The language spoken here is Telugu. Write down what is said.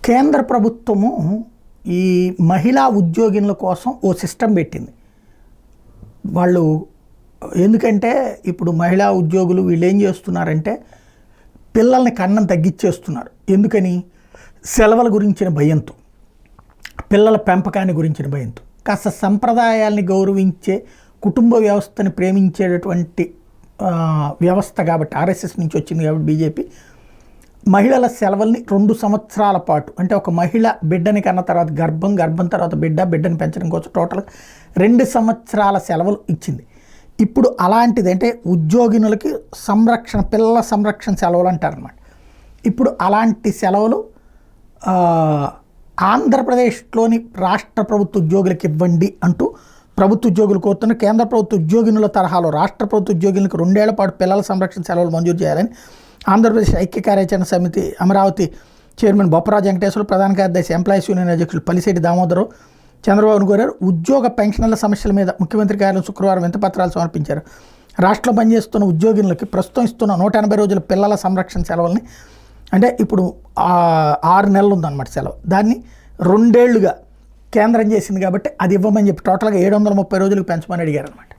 కేంద్ర ప్రభుత్వము ఈ మహిళా ఉద్యోగినుల కోసం ఓ సిస్టమ్ పెట్టింది. వాళ్ళు ఎందుకంటే ఇప్పుడు మహిళా ఉద్యోగులు వీళ్ళు ఏం చేస్తున్నారంటే పిల్లల్ని కన్నం తగ్గించేస్తున్నారు. ఎందుకని? సెలవుల గురించిన భయంతో, పిల్లల పెంపకాన్ని గురించిన భయంతో. కాస్త సంప్రదాయాల్ని గౌరవించే కుటుంబ వ్యవస్థని ప్రేమించేటటువంటి వ్యవస్థ కాబట్టి, ఆర్ఎస్ఎస్ నుంచి వచ్చింది కాబట్టి బీజేపీ మహిళల సెలవుల్ని 2 సంవత్సరాల పాటు, అంటే ఒక మహిళ బిడ్డని కన్న తర్వాత గర్భం తర్వాత బిడ్డని పెంచడం కోసం టోటల్ 2 సంవత్సరాల సెలవులు ఇచ్చింది. ఇప్పుడు అలాంటిది అంటే ఉద్యోగినులకి సంరక్షణ, పిల్లల సంరక్షణ సెలవులు అంటారనమాట. ఇప్పుడు అలాంటి సెలవులు ఆంధ్రప్రదేశ్లోని రాష్ట్ర ప్రభుత్వ ఉద్యోగులకు ఇవ్వండి అంటూ ప్రభుత్వ ఉద్యోగులు కోరుతున్న కేంద్ర ప్రభుత్వ ఉద్యోగినుల తరహాలో రాష్ట్ర ప్రభుత్వ ఉద్యోగులకు 2 ఏళ్ల పాటు పిల్లల సంరక్షణ సెలవులు మంజూరు చేయాలని ఆంధ్రప్రదేశ్ ఐక్య కార్యాచరణ సమితి అమరావతి చైర్మన్ బొప్పరాజు వెంకటేశ్వర, ప్రధాన కార్యదర్శి ఎంప్లాయీస్ యూనియన్ అధ్యక్షులు పలిశెట్టి దామోదరరావు చంద్రబాబును కోరారు. ఉద్యోగ పెన్షన్ల సమస్యల మీద ముఖ్యమంత్రి కార్యాలయం శుక్రవారం వినతిపత్రాలు సమర్పించారు. రాష్ట్రంలో పనిచేస్తున్న ఉద్యోగులకి ప్రస్తుతం ఇస్తున్న 180 రోజుల పిల్లల సంరక్షణ సెలవుల్ని, అంటే ఇప్పుడు 6 నెలలు ఉందన్నమాట సెలవు, దాన్ని 2 ఏళ్లుగా కేంద్రం చేసింది కాబట్టి అది ఇవ్వమని చెప్పి టోటల్గా 730 రోజులకు పెంచమని అడిగారు అనమాట.